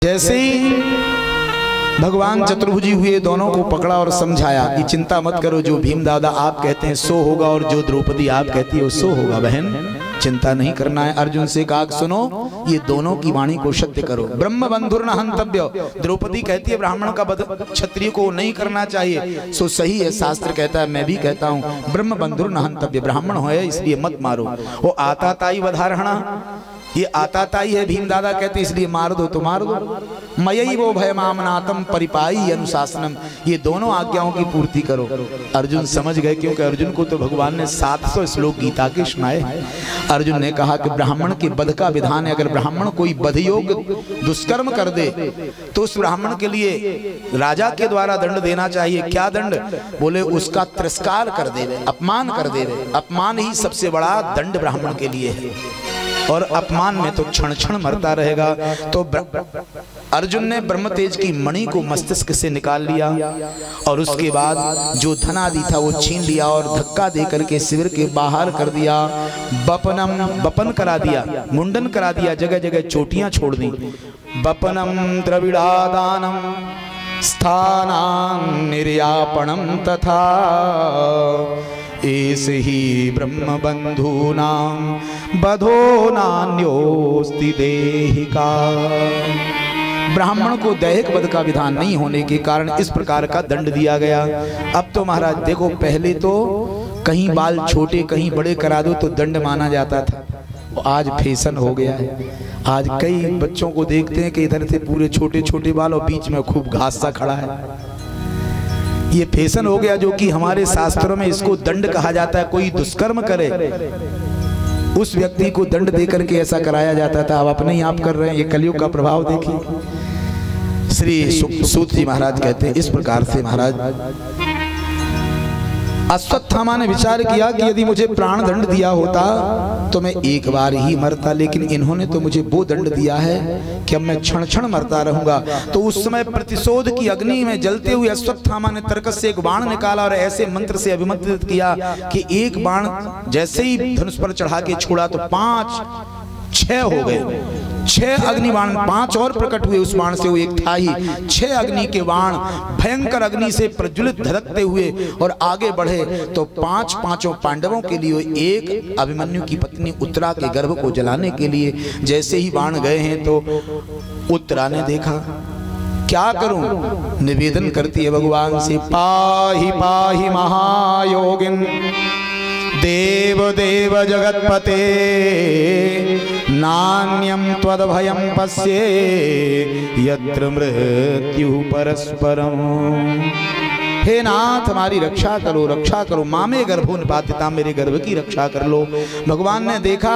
जैसे ही भगवान चतुर्भुजी हुए, दोनों को पकड़ा और समझाया कि चिंता मत करो, जो भीम दादा आप कहते हैं सो होगा और जो द्रौपदी आप कहती है वो सो होगा। बहन चिंता नहीं करना है। अर्जुन से कहा सुनो, ये दोनों की वाणी को सत्य करो। ब्रह्म बंधुर्न हंतव्य, द्रौपदी कहती है ब्राह्मण का वध क्षत्रिय को नहीं करना चाहिए, सो सही है, शास्त्र कहता है, मैं भी कहता हूँ ब्रह्म बंधुर्न हंतव्य, ब्राह्मण हो इसलिए मत मारो। वो आता ताई वधारणा, ये आता ताई है, भीम दादा कहते इसलिए मार दो तो मार दो। मयि वो भयमामनातम परिपाई अनुशासनम, ये दोनों आज्ञाओं की पूर्ति करो। अर्जुन समझ गए, क्योंकि अर्जुन को तो भगवान ने 700 श्लोक गीता के सुनाए। अर्जुन ने कहा कि ब्राह्मण के वध का विधान है, अगर ब्राह्मण कोई वधयोग दुष्कर्म कर दे तो उस ब्राह्मण के लिए राजा के द्वारा दंड देना चाहिए। क्या दंड? बोले उसका तिरस्कार कर देवे, अपमान कर देवे। अपमान ही सबसे बड़ा दंड ब्राह्मण के लिए है, और अपमान में तो क्षण क्षण मरता रहेगा। तो अर्जुन ने ब्रह्म तेज की मणि को मस्तिष्क से निकाल लिया और उसके बाद जो धन आदि था वो छीन लिया और धक्का दे करके शिविर के बाहर कर दिया। बपन करा दिया, मुंडन करा दिया, जगह जगह चोटियां छोड़ दी। बपनम द्रविड़ादानम स्थानां निर्यापणम तथा ऐसे ही ब्रह्म बंधूनां बधो नान्योस्ति देहिका। ब्राह्मण को दैहिक वध का विधान नहीं होने के कारण इस प्रकार का दंड दिया गया। अब तो महाराज देखो, पहले तो कहीं बाल छोटे कहीं बड़े करा दो तो दंड माना जाता था, आज फैशन हो गया है। आज कई बच्चों को देखते हैं कि इधर से पूरे छोटे छोटे बाल और बीच में खूब घास सा खड़ा है। ये फैशन हो गया, जो कि हमारे शास्त्रों में इसको दंड कहा जाता है। कोई दुष्कर्म करे उस व्यक्ति को दंड देकर के ऐसा कराया जाता था। अब अपने ही आप कर रहे हैं, ये कलयुग का प्रभाव देखिए। श्री सूत जी महाराज कहते हैं इस प्रकार से, महाराज अश्वत्थामा ने विचार किया कि यदि मुझे प्राण दंड दिया होता तो मैं एक बार ही मरता, लेकिन इन्होंने तो मुझे वो दंड दिया है कि अब मैं क्षण क्षण मरता रहूंगा। तो उस समय प्रतिशोध की अग्नि में जलते हुए अश्वत्थामा ने तर्कस से एक बाण निकाला और ऐसे मंत्र से अभिमंत्रित किया कि एक बाण जैसे ही धनुष पर चढ़ा के छोड़ा तो 5 6 हो गए। 6 अग्नि बाण, 5 और प्रकट हुए उस बाण से, वो एक था ही। 6 अग्नि के बाण भयंकर अग्नि से प्रज्वलित धधकते हुए और आगे बढ़े तो 5 पांडवों के लिए, एक अभिमन्यु की पत्नी उत्तरा के गर्भ को जलाने के लिए जैसे ही बाण गए हैं तो उत्तरा ने देखा, क्या करूं, निवेदन करती है भगवान से, पाहि पाहि महायोगिन देव देव जगतपते नान्यम त्वद्भयं पश्ये यत्र मृत्यु परस्परम। हे नाथ हमारी रक्षा करो, रक्षा करो, मामे गर्भो निपातिता, मेरे गर्भ की रक्षा कर लो। भगवान ने देखा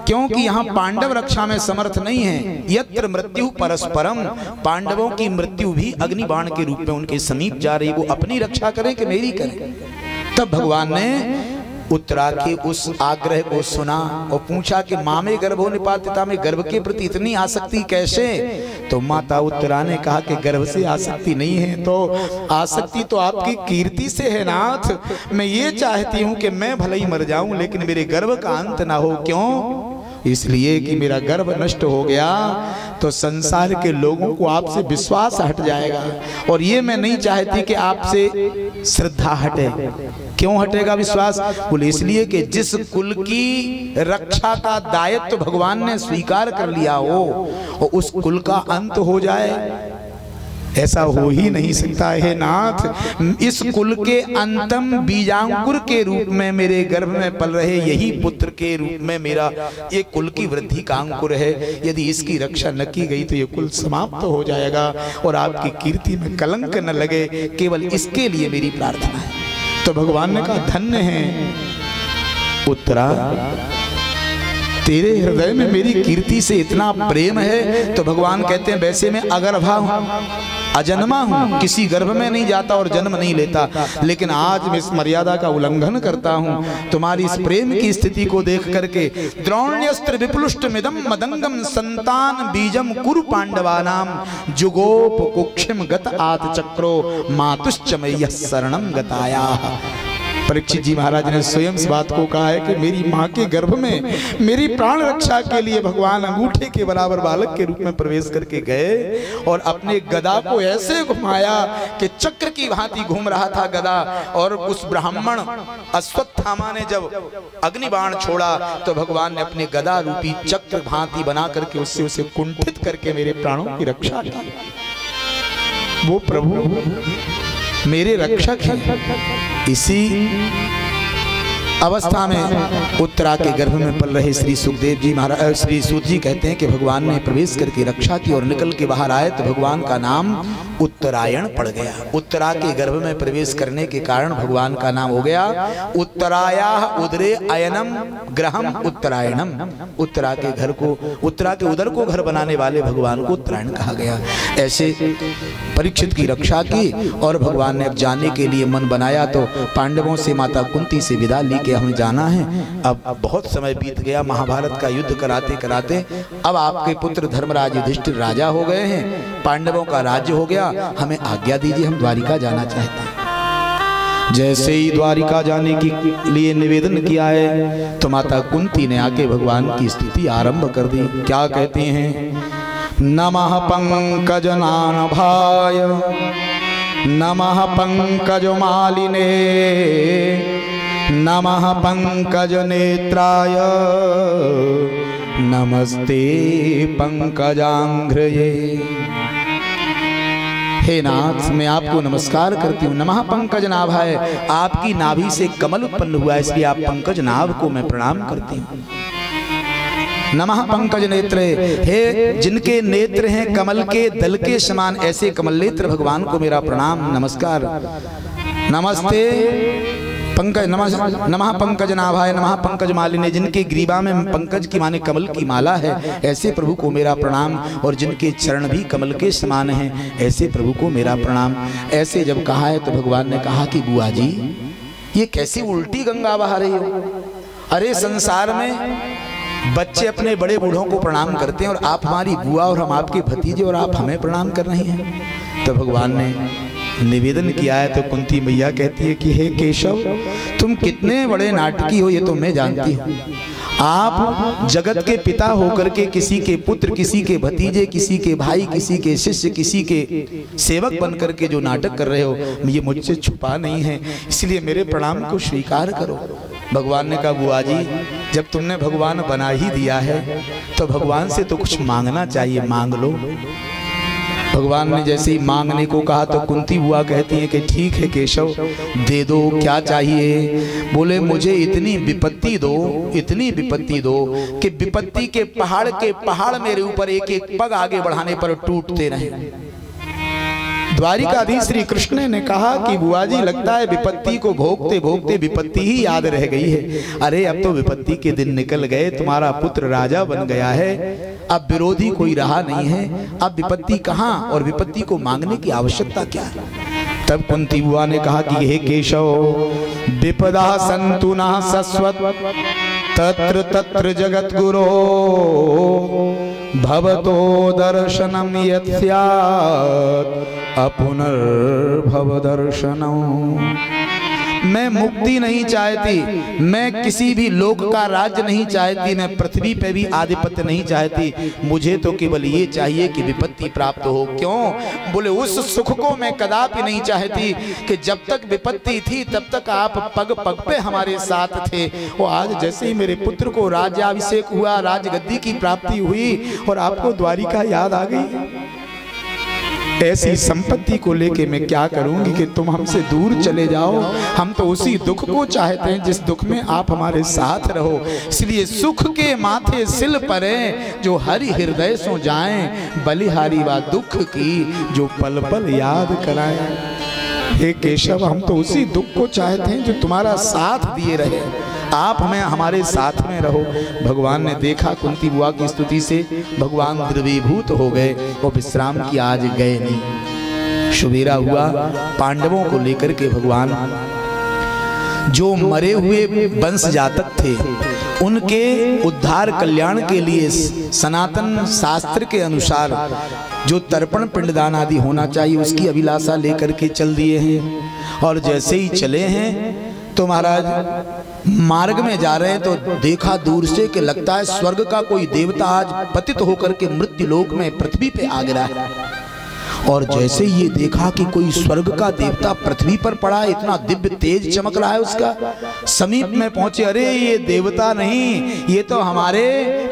क्योंकि यहाँ पांडव रक्षा में समर्थ नहीं है, यत्र मृत्यु परस्परम, पांडवों की मृत्यु भी अग्निबाण के रूप में उनके समीप जा रही, वो अपनी रक्षा करें कि मेरी करें। तब भगवान ने उत्तरा के उस आग्रह को सुना और पूछा कि मामे गर्भो निपातिता, में गर्भ के प्रति इतनी आसक्ति कैसे? तो माता उत्तरा ने कहा कि गर्भ से आसक्ति नहीं है, तो आसक्ति तो आपकी कीर्ति से है नाथ। मैं ये चाहती हूँ कि मैं भले ही मर जाऊं लेकिन मेरे गर्भ का अंत ना हो। क्यों? इसलिए कि मेरा गर्भ नष्ट हो गया तो संसार के लोगों को आपसे विश्वास हट जाएगा, और ये मैं नहीं चाहती कि आपसे श्रद्धा हटे। क्यों हटेगा विश्वास? बोले इसलिए कि जिस कुल की रक्षा का दायित्व भगवान ने स्वीकार कर लिया हो और उस कुल का अंत हो जाए, ऐसा हो ही नहीं सकता है नाथ। इस कुल के अंतम बीजांकुर के रूप में मेरे गर्भ में पल रहे यही पुत्र के रूप में मेरा ये कुल की वृद्धि का अंकुर है। यदि इसकी रक्षा न की गई तो ये कुल समाप्त हो जाएगा और आपकी कीर्ति में कलंक न लगे, केवल इसके लिए मेरी प्रार्थना है। तो भगवान ने कहा धन्य है उत्तरा, तेरे हृदय में मेरी कीर्ति से इतना प्रेम है। तो भगवान कहते हैं वैसे मैं अगर्भा हूं, अजन्मा हूं, किसी गर्भ में नहीं जाता और जन्म नहीं लेता, लेकिन आज मैं इस मर्यादा का उल्लंघन करता हूं। तुम्हारी इस प्रेम की स्थिति को देख करके द्रोण्यस्त्र विप्लुष्ट मिदम मदंगम संतान बीजम कुरु पांडवानाम जुगोप कुक्षिम गत आत चक्रो मातुश्च मय्यः शरणं गताया। परीक्षित जी महाराज ने स्वयं इस बात को कहा है कि मेरी माँ के गर्भ में मेरी प्राण रक्षा के लिए भगवान अंगूठे के बराबर बालक के रूप में प्रवेश करके गए और अपने गदा को ऐसे घुमाया कि चक्र की भांति घूम रहा था गदा। और उस ब्राह्मण अश्वत्थामा ने जब अग्निबाण छोड़ा तो भगवान ने अपने गदा रूपी चक्र भांति बना करके उससे उसे कुंठित करके मेरे प्राणों की रक्षा की। वो प्रभु मेरे रक्षक हैं। इसी अवस्था में उत्तरा के गर्भ में पल रहे श्री सुखदेव जी महाराज, श्री सूत जी कहते हैं कि भगवान ने प्रवेश करके रक्षा की और निकल के बाहर आए तो भगवान का नाम उत्तरायण पड़ गया। उत्तरा के गर्भ में प्रवेश करने के कारण भगवान का नाम हो गया उत्तराया उदरे अयनम ग्रहम उत्तरायणम। उत्तरा के घर को, उत्तरा के उदर को घर बनाने वाले भगवान को उत्तरायण कहा गया। ऐसे परीक्षित की रक्षा की और भगवान ने अब जाने के लिए मन बनाया तो पांडवों से माता कुंती से विदा ली कि हमें जाना है। अब बहुत समय बीत गया, महाभारत का युद्ध कराते कराते अब आपके पुत्र धर्मराज युधिष्ठिर राजा हो गए हैं, पांडवों का राज्य हो गया, हमें आज्ञा दीजिए, हम द्वारिका जाना चाहते हैं। जैसे ही द्वारिका जाने के लिए निवेदन किया है तो माता कुंती ने आके भगवान की स्तुति आरंभ कर दी। क्या कहती हैं? नमः पंकजनाभाय नमः पंकजमालिने नमः पंकज नेत्राय नमस्ते पंकजांघ्रये। हे नाथ, मैं आपको नमस्कार करती हूँ। नमः पंकज नाभाय, आपकी नाभि से कमल उत्पन्न हुआ है इसलिए आप पंकज नाभ को मैं प्रणाम करती हूँ। नमः पंकज नेत्रे, हे जिनके नेत्र हैं कमल के दल के समान, ऐसे कमल नेत्र भगवान को मेरा प्रणाम नमस्कार। नमस्ते पंकज नमः पंकज नाभाय नमः पंकज मालिने, जिनके ग्रीवा में पंकज की माने कमल की माला है ऐसे प्रभु को मेरा प्रणाम। और जिनके चरण भी कमल के समान हैं ऐसे प्रभु को मेरा प्रणाम। ऐसे जब कहा है तो भगवान ने कहा कि बुआ जी ये कैसी उल्टी गंगा बहा रही हो? अरे संसार में बच्चे अपने बड़े बूढ़ों को प्रणाम करते हैं और आप हमारी बुआ और हम आपके भतीजे और आप हमें प्रणाम कर रही हैं। तो भगवान ने निवेदन किया है तो कुंती मैया कहती है कि हे केशव, तुम कितने बड़े नाटकी हो ये तो मैं जानती हूँ। आप जगत के पिता होकर के किसी के पुत्र, किसी के भतीजे, किसी के भाई, किसी के शिष्य, किसी के सेवक बनकर के जो नाटक कर रहे हो ये मुझसे छुपा नहीं है, इसलिए मेरे प्रणाम को स्वीकार करो। भगवान ने कहा बुआ जी जब तुमने भगवान बना ही दिया है तो भगवान से तो कुछ मांगना चाहिए, मांग लो। भगवान ने जैसे ही मांगने को कहा तो कुंती बुआ कहती है कि ठीक है केशव, दे दो, क्या चाहिए? बोले मुझे इतनी विपत्ति दो, इतनी विपत्ति दो कि विपत्ति के पहाड़ मेरे ऊपर एक एक पग आगे बढ़ाने पर टूटते रहे। द्वारिकाधीश श्री कृष्ण ने कहा कि बुआ जी लगता है विपत्ति को भोगते भोगते विपत्ति ही याद रह गई है। अरे अब तो विपत्ति के दिन निकल गए, तुम्हारा पुत्र राजा बन गया है, अब विरोधी कोई रहा नहीं है, अब विपत्ति कहाँ और विपत्ति को मांगने की आवश्यकता क्या है? तब कुंती बुआ ने कहा कि हे केशव, विपदा संतु न सस्वत तत्र तत्र जगत गुरो भवतो दर्शनम यत् स्यात् अपुनर्भव दर्शनम। मैं मुक्ति नहीं चाहती, मैं किसी भी लोक का राज्य नहीं चाहती, मैं पृथ्वी पे भी आधिपत्य नहीं चाहती, मुझे तो केवल ये चाहिए कि विपत्ति प्राप्त हो। क्यों? बोले उस सुख को मैं कदापि नहीं चाहती कि जब तक विपत्ति थी तब तक आप पग पग पे हमारे साथ थे। वो आज जैसे ही मेरे पुत्र को राज्याभिषेक हुआ, राजगद्दी की प्राप्ति हुई और आपको द्वारिका याद आ गई, ऐसी संपत्ति को लेके मैं क्या करूंगी कि तुम हमसे दूर चले जाओ। हम तो उसी दुख को चाहते हैं जिस दुख में आप हमारे साथ रहो। इसलिए सुख के माथे सिल परे जो हरि हृदय सो जाएं, बलिहारी वा दुख की जो पल पल याद कराएं। हे केशव, हम तो उसी दुख को चाहते हैं जो तुम्हारा साथ दिए रहे, आप हमें हमारे साथ में रहो। भगवान ने देखा कुंती बुआ की स्तुति से भगवान द्रवीभूत हो गए, वो विश्राम की आज गए नहीं। सुबेरा हुआ, पांडवों को लेकर के भगवान जो मरे हुए वंश जातक थे उनके उद्धार कल्याण के लिए सनातन शास्त्र के अनुसार जो तर्पण पिंडदान आदि होना चाहिए उसकी अभिलाषा लेकर के चल दिए हैं। और जैसे ही चले हैं तो महाराज मार्ग में जा रहे हैं तो देखा दूर से कि लगता है स्वर्ग का कोई देवता आज पतित होकर के मृत्यु लोक में पृथ्वी पे आ गिरा है। और जैसे ये देखा कि कोई स्वर्ग का देवता पृथ्वी पर पड़ा है, इतना दिव्य तेज चमक रहा है उसका, समीप में पहुंचे, अरे ये देवता नहीं, ये तो हमारे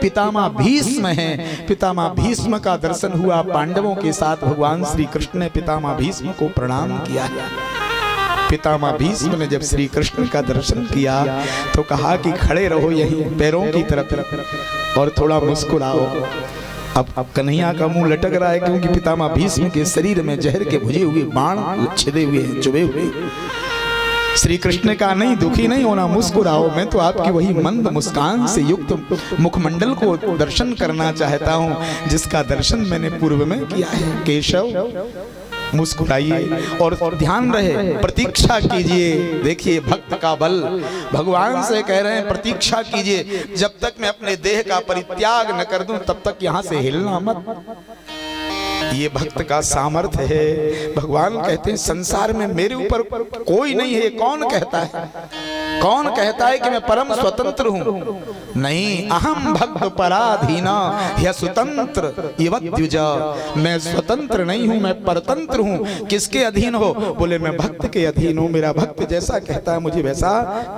पितामह भीष्म हैं। पितामह भीष्म का दर्शन हुआ पांडवों के साथ। भगवान श्री कृष्ण ने पितामह भीष्म को प्रणाम किया। पितामह भीष्म ने जब श्री कृष्ण का दर्शन किया तो कहा कि खड़े रहो यहीं पैरों की तरफ और थोड़ा मुस्कुराओ। अब कन्हैया का मुंह लटक रहा है क्योंकि पितामह भीष्म के शरीर में जहर के भुजे हुए बाण छिदे हुए हैं, चुभे हुए। श्री कृष्ण ने कहा नहीं, दुखी नहीं होना, मुस्कुराओ। मैं तो आपकी वही मंद मुस्कान से युक्त मुखमंडल को दर्शन करना चाहता हूँ जिसका दर्शन मैंने पूर्व में किया है। केशव मुस्कुराइए और ध्यान रहे, प्रतीक्षा कीजिए। देखिए भक्त का बल, भगवान से कह रहे हैं प्रतीक्षा कीजिए, जब तक मैं अपने देह का परित्याग न कर दूं तब तक यहां से हिलना मत। ये भक्त का सामर्थ्य है। भगवान कहते हैं संसार में मेरे ऊपर कोई नहीं है। कौन कहता है, कौन कहता है कि मैं परम स्वतंत्र हूं? नहीं, अहम भक्त पराधीना या स्वतंत्र इव द्विजा। मैं स्वतंत्र नहीं हूं, मैं परतंत्र हूं। किसके अधीन हो? बोले मैं भक्त के अधीन हूं। मेरा भक्त जैसा कहता है मुझे वैसा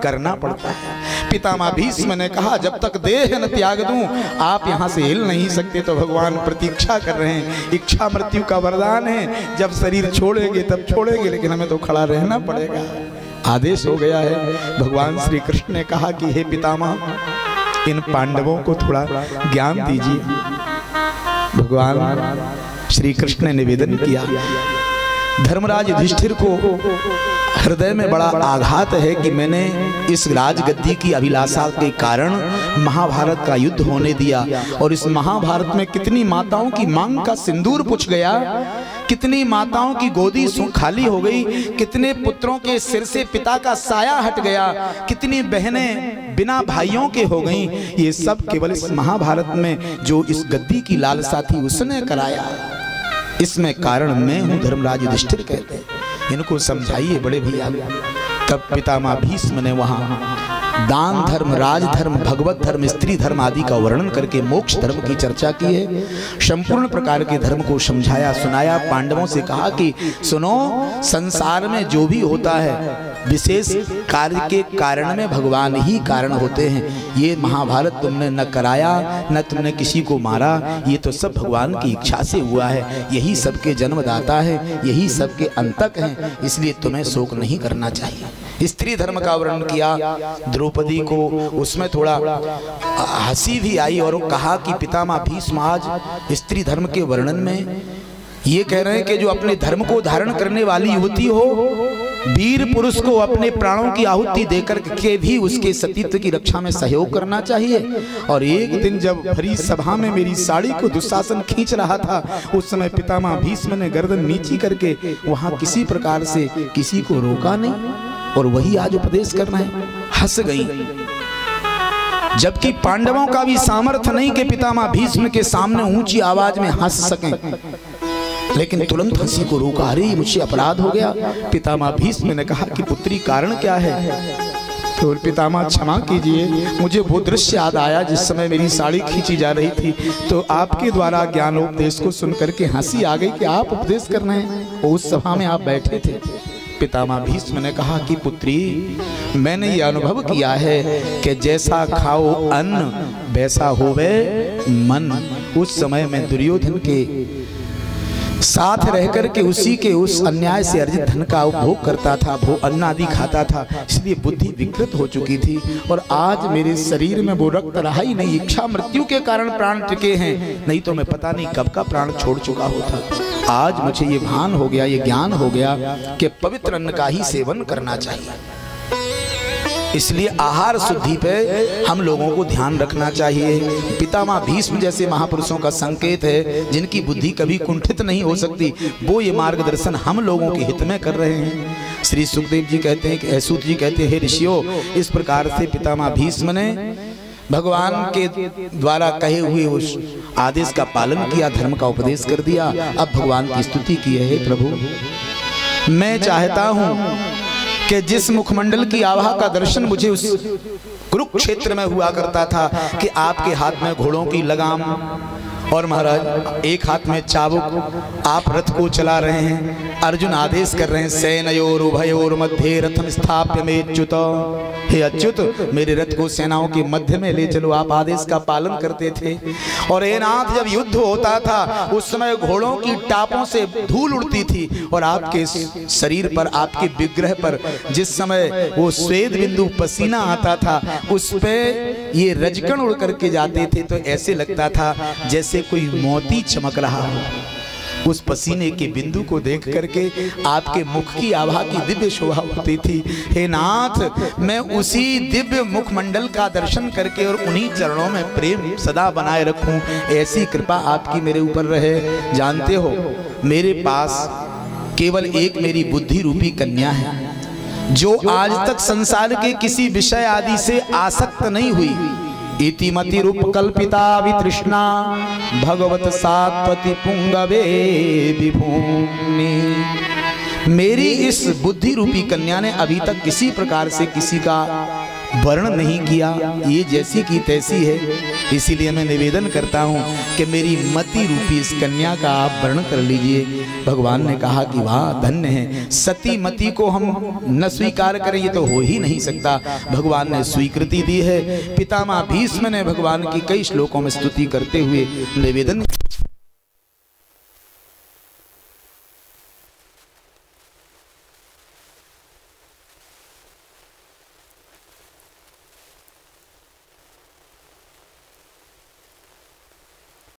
करना पड़ता है। पितामह भीष्म ने कहा जब तक देह न त्याग दूं आप यहां से हिल नहीं सकते। तो भगवान प्रतीक्षा कर रहे हैं। इच्छा मृत्यु का वरदान है, जब शरीर छोड़ेंगे तब छोड़ेंगे, लेकिन हमें तो खड़ा रहना पड़ेगा। आदेश हो गया है। भगवान श्री कृष्ण ने कहा कि हे पितामह इन पांडवों को थोड़ा ज्ञान दीजिए। भगवान श्री कृष्ण ने निवेदन किया। धर्मराज युधिष्ठिर को हृदय में बड़ा आघात है कि मैंने इस राजगद्दी की अभिलाषा के कारण महाभारत का युद्ध होने दिया और इस महाभारत में कितनी माताओं की मांग का सिंदूर पुछ गया, कितनी माताओं की गोदी खाली हो गई, कितने पुत्रों के सिर से पिता का साया हट गया, कितनी बहनें बिना भाइयों के हो गईं। ये सब केवल इस महाभारत में जो इस गद्दी की लालसा थी उसने कराया। इसमें कारण मैं हूं, धर्मराज युधिष्ठिर कहते हैं। इनको समझाइए बड़े भैया। तब पितामह भीष्म ने वहां दान धर्म, राज धर्म, भगवत धर्म, स्त्री धर्म आदि का वर्णन करके मोक्ष धर्म की चर्चा की है। संपूर्ण प्रकार के धर्म को समझाया, सुनाया। पांडवों से कहा कि सुनो, संसार में जो भी होता है विशेष कार्य के कारण में भगवान ही कारण होते हैं। ये महाभारत तुमने न कराया, न तुमने किसी को मारा, ये तो सब भगवान की इच्छा से हुआ है। यही सबके जन्मदाता है, यही सबके अंतक हैं, इसलिए तुम्हें शोक नहीं करना चाहिए। स्त्री धर्म का वर्णन किया। द्रौपदी को उसमें थोड़ा हंसी भी आई और कहा कि पितामह भीष्म आज स्त्री धर्म के वर्णन में ये कह रहे हैं कि जो अपने धर्म को धारण करने वाली युवती हो, वीर पुरुष को अपने प्राणों की आहुति देकर के भी उसके सतीत्व की रक्षा में सहयोग करना चाहिए। और एक दिन जब भरी सभा में मेरी साड़ी को दुशासन खींच रहा था, उस समय पितामह भीष्म ने गर्दन नीची करके वहां किसी प्रकार से किसी को रोका नहीं और वही आज उपदेश करना है। हंस गई, जबकि पांडवों का भी सामर्थ्य नहीं कि पितामह भीष्म के सामने ऊंची आवाज में हंस सकें, लेकिन तुरंत हंसी को रोका। अरे मुझसे अपराध हो गया। पितामह भीष्म ने कहा कि पुत्री कारण क्या है? तो पितामह क्षमा कीजिए, मुझे वो दृश्य याद आया जिस समय मेरी साड़ी खींची जा रही थी, तो आपके द्वारा ज्ञानोपदेश को सुनकर के हंसी आ गई कि आप उपदेश कर रहे हैं, उस सभा में आप बैठे थे। पितामह भीष्म ने कहा कि पुत्री, मैंने ये अनुभव किया है कि जैसा खाओ अन्न वैसा होवे मन। उस समय मैं दुर्योधन के साथ रहकर के उसी के उस अन्याय से अर्जित धन का उपभोग करता था, वो अन्न आदि खाता था, इसलिए बुद्धि विकृत हो चुकी थी। और आज मेरे शरीर में वो रक्त रहा ही नहीं। इच्छा मृत्यु के कारण प्राण टिके हैं, नहीं तो मैं पता नहीं कब का प्राण छोड़ चुका होता। आज मुझे ये भान हो गया, ये ज्ञान हो गया कि पवित्र अन्न का ही सेवन करना चाहिए। इसलिए आहार शुद्धि पे हम लोगों को ध्यान रखना चाहिए। पितामह भीष्म जैसे महापुरुषों का संकेत है, जिनकी बुद्धि कभी कुंठित नहीं हो सकती, वो ये मार्गदर्शन हम लोगों के हित में कर रहे हैं। श्री सुखदेव जी कहते हैं कि ऐसूत जी कहते हैं, हे ऋषियों, इस प्रकार से पितामह भीष्म ने भगवान के द्वारा कहे हुए उस आदेश का पालन किया, धर्म का उपदेश कर दिया। अब भगवान की स्तुति की है, प्रभु मैं चाहता हूँ कि जिस मुखमंडल की आभा का दर्शन मुझे उस कुरुक्षेत्र में हुआ करता था कि आपके हाथ में घोड़ों की लगाम और महाराज एक हाथ में चाबुक, आप रथ को चला रहे हैं। अर्जुन आदेश कर रहे हैं, सेनयोर उभयोर मध्य रथम स्थाप्य में अच्युत, हे अच्युत मेरे रथ को सेनाओं के मध्य में ले चलो। आप आदेश का पालन करते थे। और हे नाथ, जब युद्ध होता था उस समय घोड़ों की टापों से धूल उड़ती थी और आपके शरीर पर, आपके विग्रह पर जिस समय वो श्वेत बिंदु पसीना आता था उस पे ये रजकण उड़ करके जाते थे, तो ऐसे लगता था जैसे कोई मोती चमक रहा हो। उस पसीने के बिंदु को देख करके आपके मुख की आभा की दिव्य शोभा होती थी। हे नाथ, मैं उसी दिव्य मुखमंडल का दर्शन करके और उन्हीं चरणों में प्रेम सदा बनाए रखूं, ऐसी कृपा आपकी मेरे ऊपर रहे। जानते हो, मेरे पास केवल एक मेरी बुद्धि रूपी कन्या है जो आज तक संसार के किसी विषय आदि से आसक्त नहीं हुई। इतिमति रूप कल्पिता वितृष्णा भगवत सात्वती पुंगवे विभूमि। मेरी इस बुद्धि रूपी कन्या ने अभी तक किसी प्रकार से किसी का वर्ण नहीं किया, ये जैसी की तैसी है। इसीलिए मैं निवेदन करता हूँ कि मेरी मति रूपी इस कन्या का आप वर्ण कर लीजिए। भगवान ने कहा कि वाह धन्य है, सती मति को हम न स्वीकार करें ये तो हो ही नहीं सकता। भगवान ने स्वीकृति दी है। पितामह भीष्म ने भगवान की कई श्लोकों में स्तुति करते हुए निवेदन